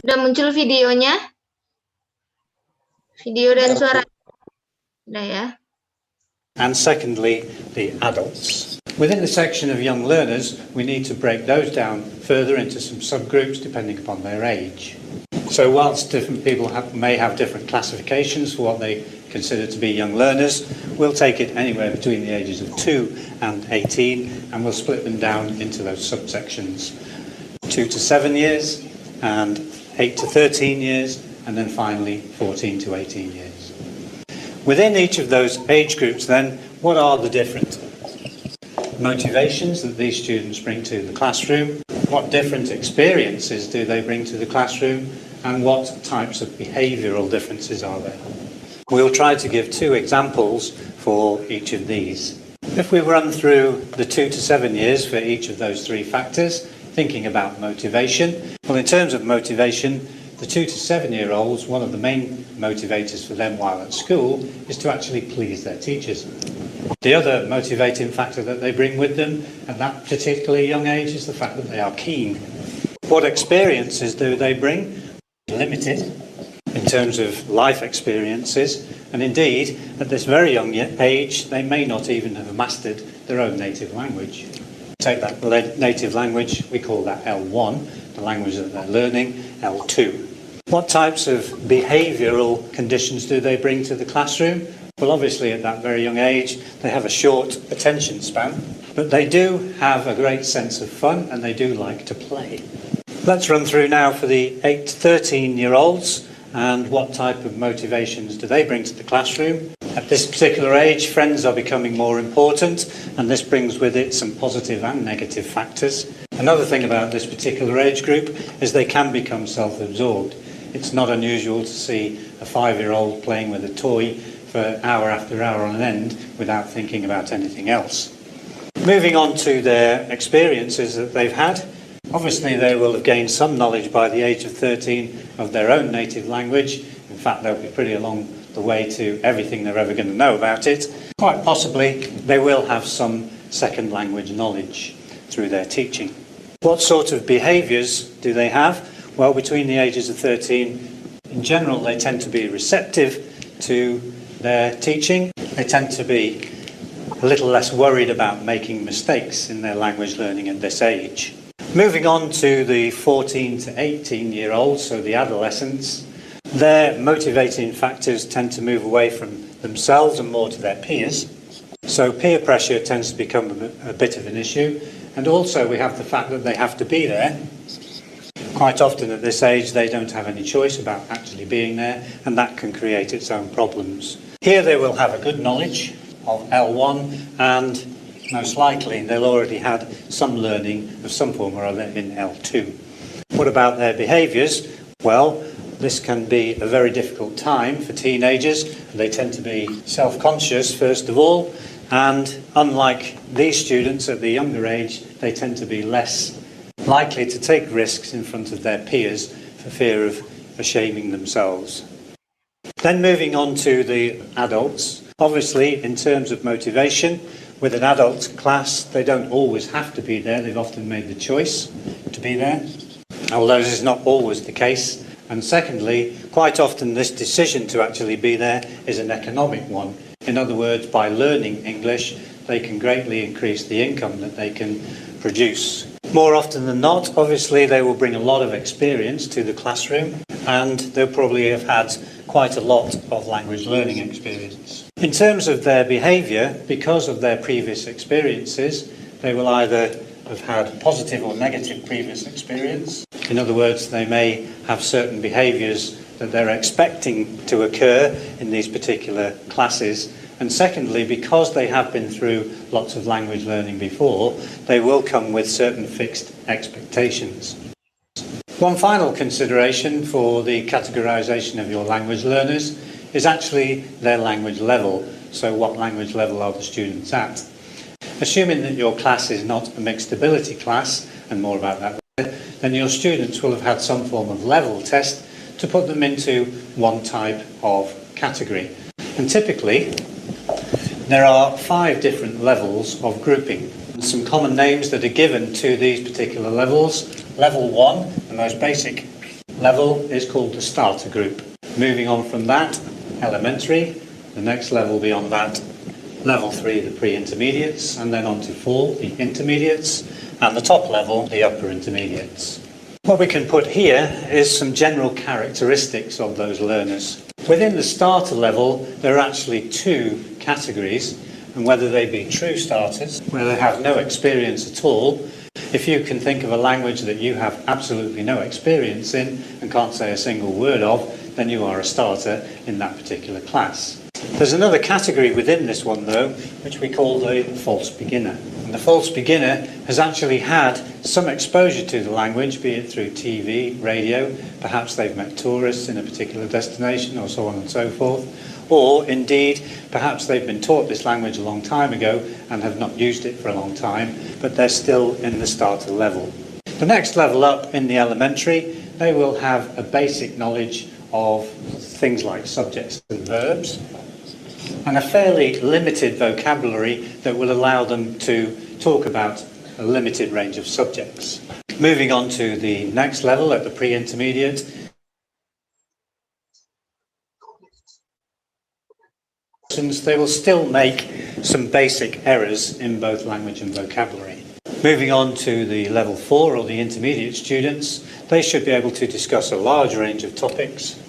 Sudah muncul videonya? Video dan suara. Udah ya. And secondly, the adults. Within the section of young learners, we need to break those down further into some subgroups depending upon their age. So whilst different people may have different classifications for what they consider to be young learners, we'll take it anywhere between the ages of 2 and 18, and we'll split them down into those subsections. 2 to 7 years, and 8 to 13 years, and then finally 14 to 18 years. Within each of those age groups then, what are the different motivations that these students bring to the classroom? What different experiences do they bring to the classroom? And what types of behavioural differences are there? We'll try to give 2 examples for each of these. If we run through the 2 to 7 years for each of those 3 factors, thinking about motivation, well, in terms of motivation, the 2 to 7-year-olds, one of the main motivators for them while at school is to actually please their teachers. The other motivating factor that they bring with them at that particularly young age is the fact that they are keen. What experiences do they bring? Limited in terms of life experiences, and indeed at this very young age they may not even have mastered their own native language. Take that native language, we call that L1, the language that they're learning, L2. What types of behavioural conditions do they bring to the classroom? Well, obviously at that very young age they have a short attention span, but they do have a great sense of fun and they do like to play. Let's run through now for the 8 to 13-year-olds and what type of motivations do they bring to the classroom. At this particular age, friends are becoming more important, and this brings with it some positive and negative factors. Another thing about this particular age group is they can become self-absorbed. It's not unusual to see a 5-year-old playing with a toy for hour after hour on end without thinking about anything else. Moving on to their experiences that they've had. Obviously they will have gained some knowledge by the age of 13 of their own native language. In fact, they'll be pretty along the way to everything they're ever going to know about it. Quite possibly they will have some second language knowledge through their teaching. What sort of behaviours do they have? Well, between the ages of 13, in general they tend to be receptive to their teaching. They tend to be a little less worried about making mistakes in their language learning at this age. Moving on to the 14 to 18-year-olds, so the adolescents, their motivating factors tend to move away from themselves and more to their peers. So peer pressure tends to become a bit of an issue, and also we have the fact that they have to be there. Quite often at this age they don't have any choice about actually being there, and that can create its own problems. Here they will have a good knowledge of L1, and most likely they'll already had some learning of some form or other in L2. What about their behaviours? Well, this can be a very difficult time for teenagers. They tend to be self-conscious first of all, and unlike these students at the younger age, they tend to be less likely to take risks in front of their peers for fear of shaming themselves. Then moving on to the adults. Obviously, in terms of motivation, with an adult class, they don't always have to be there. They've often made the choice to be there, although this is not always the case. And secondly, quite often this decision to actually be there is an economic one. In other words, by learning English, they can greatly increase the income that they can produce. More often than not, obviously, they will bring a lot of experience to the classroom, and they'll probably have had quite a lot of language learning experience. In terms of their behaviour, because of their previous experiences, they will either have had positive or negative previous experience. In other words, they may have certain behaviours that they're expecting to occur in these particular classes. And secondly, because they have been through lots of language learning before, they will come with certain fixed expectations. One final consideration for the categorisation of your language learners is actually their language level. So what language level are the students at? Assuming that your class is not a mixed ability class, and more about that later, then your students will have had some form of level test to put them into one type of category. And typically, there are 5 different levels of grouping. Some common names that are given to these particular levels. Level 1, the most basic level is called the starter group. Moving on from that, elementary, the next level beyond that, level 3, the pre-intermediates, and then on to 4, the intermediates, and the top level, the upper intermediates. What we can put here is some general characteristics of those learners. Within the starter level, there are actually 2 categories, and whether they be true starters, where they have no experience at all. If you can think of a language that you have absolutely no experience in and can't say a single word of, then you are a starter in that particular class. There's another category within this one, though, which we call the false beginner. And the false beginner has actually had some exposure to the language, be it through TV, radio, perhaps they've met tourists in a particular destination, or so on and so forth, or indeed, perhaps they've been taught this language a long time ago and have not used it for a long time, but they're still in the starter level. The next level up in the elementary, they will have a basic knowledge of things like subjects and verbs, and a fairly limited vocabulary that will allow them to talk about a limited range of subjects. Moving on to the next level at the pre-intermediate, they will still make some basic errors in both language and vocabulary. Moving on to the level 4 or the intermediate students, they should be able to discuss a large range of topics,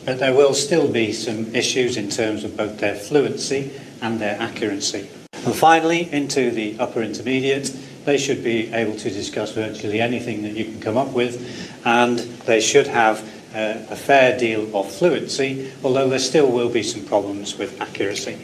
but there will still be some issues in terms of both their fluency and their accuracy. And finally, into the upper intermediate, they should be able to discuss virtually anything that you can come up with, and they should have a fair deal of fluency, although there still will be some problems with accuracy.